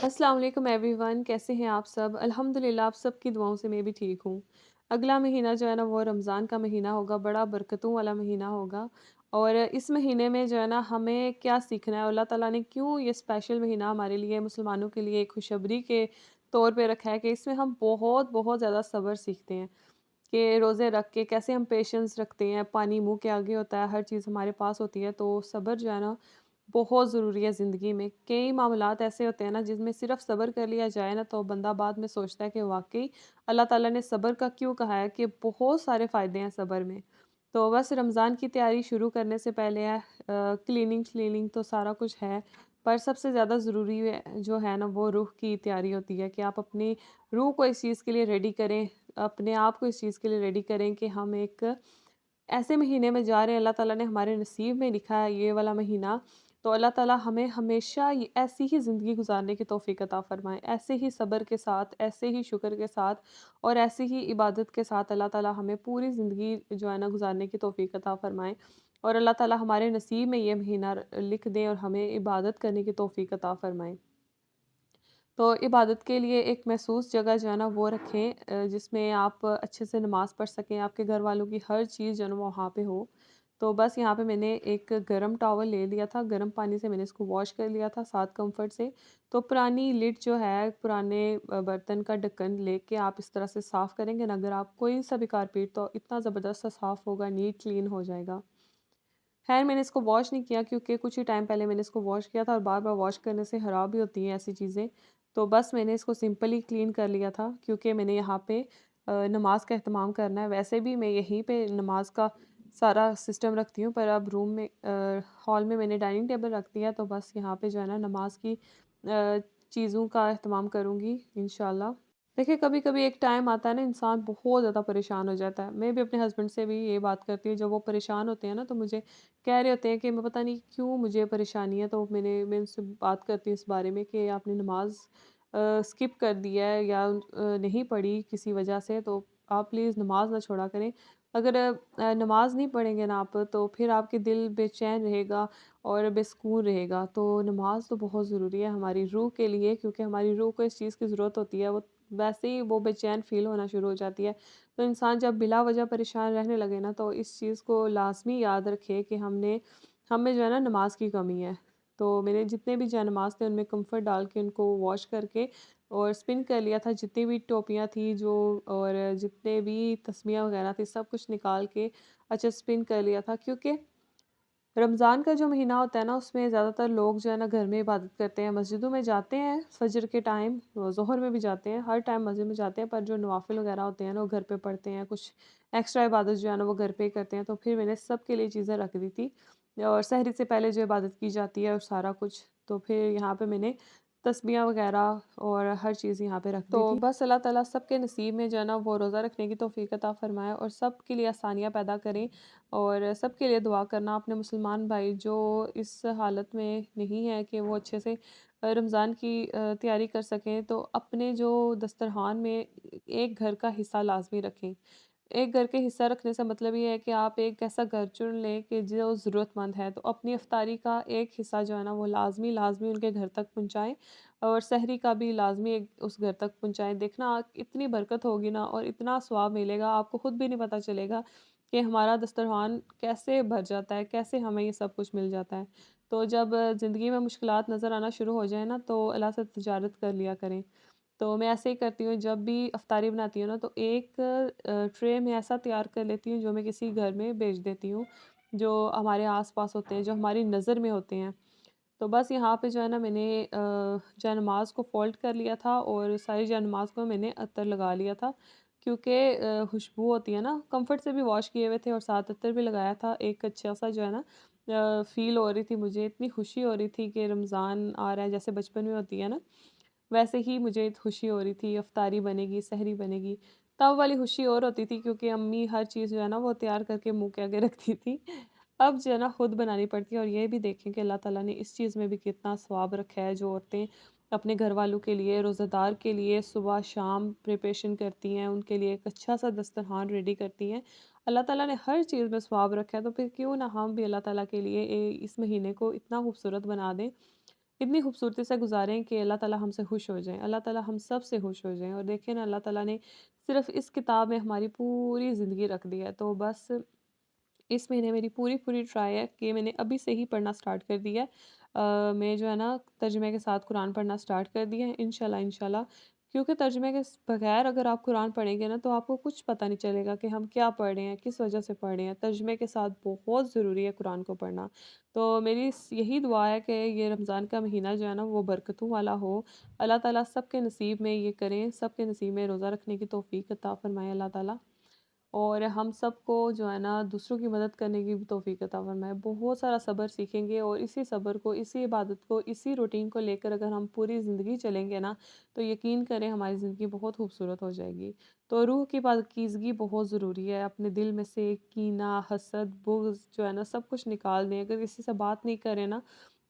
अस्सलाम वालेकुम एवरीवन, कैसे हैं आप सब? अल्हम्दुलिल्लाह आप सबकी दुआओं से मैं भी ठीक हूँ। अगला महीना जो है ना वो रमज़ान का महीना होगा, बड़ा बरकतों वाला महीना होगा। और इस महीने में जो है ना हमें क्या सीखना है और अल्लाह ताला ने क्यों ये स्पेशल महीना हमारे लिए मुसलमानों के लिए एक खुशखबरी के तौर पे रखा है कि इसमें हम बहुत बहुत ज़्यादा सब्र सीखते हैं। कि रोज़े रख के कैसे हम पेशेंस रखते हैं, पानी मुँह के आगे होता है, हर चीज़ हमारे पास होती है, तो सब्र जो है ना बहुत ज़रूरी है ज़िंदगी में। कई मामलात ऐसे होते हैं ना जिसमें सिर्फ़ सब्र कर लिया जाए ना तो बंदा बाद में सोचता है कि वाक़ई अल्लाह ताला ने सब्र का क्यों कहा है, कि बहुत सारे फ़ायदे हैं सब्र में। तो बस रमज़ान की तैयारी शुरू करने से पहले क्लीनिंग तो सारा कुछ है, पर सबसे ज़्यादा ज़रूरी है जो है ना वो रूह की तैयारी होती है कि आप अपनी रूह को इस चीज़ के लिए रेडी करें, अपने आप को इस चीज़ के लिए रेडी करें कि हम एक ऐसे महीने में जा रहे हैं, अल्लाह ताला ने हमारे नसीब में लिखा है ये वाला महीना, तो अल्लाह ताला हमें हमेशा ऐसी ही ज़िंदगी गुज़ारने की तौफ़ीक अता फ़रमाए, ऐसे ही सब्र के साथ, ऐसे ही शुक्र के साथ और ऐसे ही इबादत के साथ अल्लाह ताला हमें पूरी ज़िंदगी जो है ना गुज़ारने की तौफ़ीक अता फ़रमाए और अल्लाह ताला हमारे नसीब में ये महीना लिख दें और हमें इबादत करने की तौफ़ीक अता फ़रमाएँ। तो इबादत के लिए एक महसूस जगह जो है ना वो रखें, जिसमें आप अच्छे से नमाज़ पढ़ सकें, आपके घर वालों की हर चीज़ जो है ना वो वहाँ पे हो। तो बस यहाँ पे मैंने एक गरम टॉवल ले लिया था, गरम पानी से मैंने इसको वॉश कर लिया था साथ कम्फर्ट से। तो पुरानी लिड जो है, पुराने बर्तन का ढक्कन लेके आप इस तरह से साफ़ करेंगे ना, अगर आप कोई सा भी कारपेट तो इतना ज़बरदस्त सा साफ़ होगा, नीट क्लीन हो जाएगा। ख़ैर मैंने इसको वॉश नहीं किया क्योंकि कुछ ही टाइम पहले मैंने इसको वॉश किया था और बार-बार वॉश करने से ख़राब भी होती हैं ऐसी चीज़ें। तो बस मैंने इसको सिंपली क्लीन कर लिया था क्योंकि मैंने यहाँ पे नमाज़ का एहतमाम करना है। वैसे भी मैं यहीं पे नमाज़ का सारा सिस्टम रखती हूँ, पर अब रूम में हॉल में मैंने डाइनिंग टेबल रख दिया, तो बस यहाँ पे जो है ना नमाज़ की चीज़ों का एहतमाम करूँगी इंशाअल्लाह। देखिए, कभी-कभी एक टाइम आता है ना इंसान बहुत ज़्यादा परेशान हो जाता है। मैं भी अपने हस्बैंड से भी ये बात करती हूँ, जब वो परेशान होते हैं ना तो मुझे कह रहे होते हैं कि मैं पता नहीं क्यों मुझे परेशानी है, तो मैं उनसे बात करती हूँ इस बारे में कि आपने नमाज़ स्किप कर दी है या नहीं पढ़ी किसी वजह से, तो आप प्लीज़ नमाज़ ना छोड़ा करें। अगर नमाज़ नहीं पढ़ेंगे ना आप तो फिर आपके दिल बेचैन रहेगा और बेसुकून रहेगा। तो नमाज़ तो बहुत ज़रूरी है हमारी रूह के लिए, क्योंकि हमारी रूह को इस चीज़ की ज़रूरत होती है, वो वैसे ही वो बेचैन फ़ील होना शुरू हो जाती है। तो इंसान जब बिला वजह परेशान रहने लगे ना तो इस चीज़ को लाज़मी याद रखे कि हमें जो है ना नमाज़ की कमी है। तो मैंने जितने भी जयनमाज़ थे उनमें कम्फ़र्ट डाल के उनको वॉश करके और स्पिन कर लिया था, जितनी भी टोपियाँ थी जो और जितने भी तस्मीयाँ वग़ैरह थी सब कुछ निकाल के अच्छा स्पिन कर लिया था, क्योंकि रमज़ान का जो महीना होता है ना उसमें ज़्यादातर लोग जो है ना घर में इबादत करते हैं, मस्जिदों में जाते हैं फ़जर के टाइम, ज़ोहर में भी जाते हैं, हर टाइम मस्जिद में जाते हैं, पर जो नवाफ़िल वगैरह होते हैं ना वो घर पे पढ़ते हैं, कुछ एक्स्ट्रा इबादत जो है ना वो घर पे ही करते हैं। तो फिर मैंने सब के लिए चीज़ें रख दी थी और सहरी से पहले जो इबादत की जाती है और सारा कुछ, तो फिर यहाँ पे मैंने तस्बीहाँ वगैरह और हर चीज़ यहाँ पे रख दी थी। बस अल्लाह ताला सबके नसीब में जो है ना वो रोज़ा रखने की तौफ़ीक अता फ़रमाए और सबके लिए आसानियाँ पैदा करें और सबके लिए दुआ करना। अपने मुसलमान भाई जो इस हालत में नहीं है कि वो अच्छे से रमज़ान की तैयारी कर सकें, तो अपने जो दस्तरख़्वान में एक घर का हिस्सा लाज़मी रखें। एक घर के हिस्सा रखने से मतलब ये है कि आप एक ऐसा घर चुन लें कि जो ज़रूरतमंद है, तो अपनी इफ्तारी का एक हिस्सा जो है ना वो लाज़मी उनके घर तक पहुँचाएँ और सहरी का भी लाज़मी एक उस घर तक पहुँचाएँ। देखना इतनी बरकत होगी ना और इतना सवाब मिलेगा, आपको खुद भी नहीं पता चलेगा कि हमारा दस्तरख़्वान कैसे भर जाता है, कैसे हमें ये सब कुछ मिल जाता है। तो जब ज़िंदगी में मुश्किलात नज़र आना शुरू हो जाए ना तो अल्लाह से तिजारत कर लिया करें। तो मैं ऐसे ही करती हूँ, जब भी इफ्तारी बनाती हूँ ना तो एक ट्रे में ऐसा तैयार कर लेती हूँ जो मैं किसी घर में भेज देती हूँ, जो हमारे आस-पास होते हैं, जो हमारी नज़र में होते हैं। तो बस यहाँ पे जो है ना मैंने जयनमाज़ को फ़ोल्ड कर लिया था और सारी जयनमाज़ को मैंने अत्तर लगा लिया था, क्योंकि खुशबू होती है ना, कम्फ़र्ट से भी वॉश किए हुए थे और साथ अत्तर भी लगाया था। एक अच्छा-सा जो है ना फ़ील हो रही थी मुझे, इतनी खुशी हो रही थी कि रमज़ान आ रहा है, जैसे बचपन में होती है ना, वैसे ही मुझे खुशी हो रही थी, इफ्तारी बनेगी, सहरी बनेगी। तब वाली खुशी और होती थी क्योंकि अम्मी हर चीज़ जो है ना वो तैयार करके मुँह के आगे रखती थी। अब जो है ना खुद बनानी पड़ती है और ये भी देखें कि अल्लाह ताला ने इस चीज़ में भी कितना सवाब रखा है, जो औरतें अपने घरवालों के लिए, रोज़ेदार के लिए सुबह-शाम प्रिपरेशन करती हैं, उनके लिए एक अच्छा-सा दस्तरख़्वान रेडी करती हैं। अल्लाह ताला ने हर चीज़ में सवाब रखा है, तो फिर क्यों ना हम भी अल्लाह ताला के लिए इस महीने को इतना खूबसूरत बना दें इतनी खूबसूरती से गुज़ारें कि अल्लाह ताला हमसे खुश हो जाएँ। अल्लाह ताला हम सब से खुश हो जाएँ और देखिए ना अल्लाह ताला ने सिर्फ़ इस किताब में हमारी पूरी ज़िंदगी रख दी है। तो बस इस महीने मेरी पूरी ट्राई है कि मैंने अभी से ही पढ़ना स्टार्ट कर दिया है। मैं जो है ना तर्जुमे के साथ कुरान पढ़ना स्टार्ट कर दिया है इंशाल्लाह इंशाल्लाह। क्योंकि तर्जुमे के बगैर अगर आप कुरान पढ़ेंगे ना तो आपको कुछ पता नहीं चलेगा कि हम क्या पढ़ रहे हैं, किस वजह से पढ़ रहे हैं। तर्जुमे के साथ बहुत ज़रूरी है कुरान को पढ़ना। तो मेरी यही दुआ है कि ये रमज़ान का महीना जो है ना वो बरकतों वाला हो। अल्लाह ताला सबके नसीब में ये करें, सबके नसीब में रोज़ा रखने की तौफ़ीक अता फ़रमाए अल्लाह ताला। और हम सबको जो है ना दूसरों की मदद करने की भी तौफ़ीक अता फ़रमाए। बहुत सारा सब्र सीखेंगे और इसी सब्र को, इसी इबादत को, इसी रूटीन को लेकर अगर हम पूरी ज़िंदगी चलेंगे ना, तो यकीन करें हमारी ज़िंदगी बहुत खूबसूरत हो जाएगी। तो रूह की पाकीज़गी बहुत ज़रूरी है। अपने दिल में से कीना, हसद, बुग़्ज़ जो है ना सब कुछ निकाल दें। अगर किसी से बात नहीं करें ना,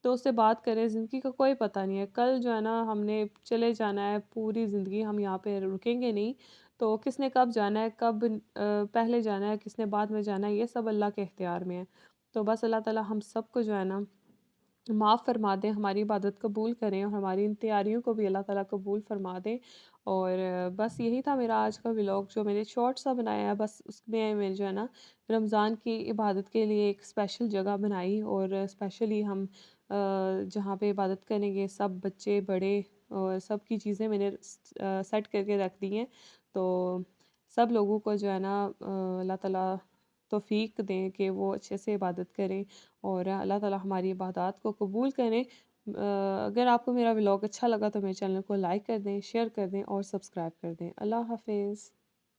तो उससे बात करें, ज़िंदगी का कोई पता नहीं है। कल जो है ना हमने चले जाना है, पूरी ज़िंदगी हम यहाँ पे रुकेंगे नहीं। तो किसने कब जाना है, कब पहले जाना है, किसने बाद में जाना है, ये सब अल्लाह के इख्तियार में है। तो बस अल्लाह ताला हम सबको जो है ना माफ़ फ़रमा दें, हमारी इबादत कबूल करें और हमारी इन तैयारियों को भी अल्लाह ताला कबूल फ़रमा दें। और बस यही था मेरा आज का व्लॉग जो मैंने शॉर्ट सा बनाया है, बस उसमें मैं जो है ना रमज़ान की इबादत के लिए एक स्पेशल जगह बनाई और स्पेशली हम जहाँ पे इबादत करेंगे सब बच्चे, बड़े और सब की चीज़ें मैंने सेट करके रख दी हैं। तो सब लोगों को जो है ना अल्लाह ताला तौफ़ीक दें कि वो अच्छे से इबादत करें और अल्लाह ताला हमारी इबादत को कबूल करें। अगर आपको मेरा व्लॉग अच्छा लगा तो मेरे चैनल को लाइक कर दें, शेयर कर दें और सब्सक्राइब कर दें। अल्लाह हाफ़िज़।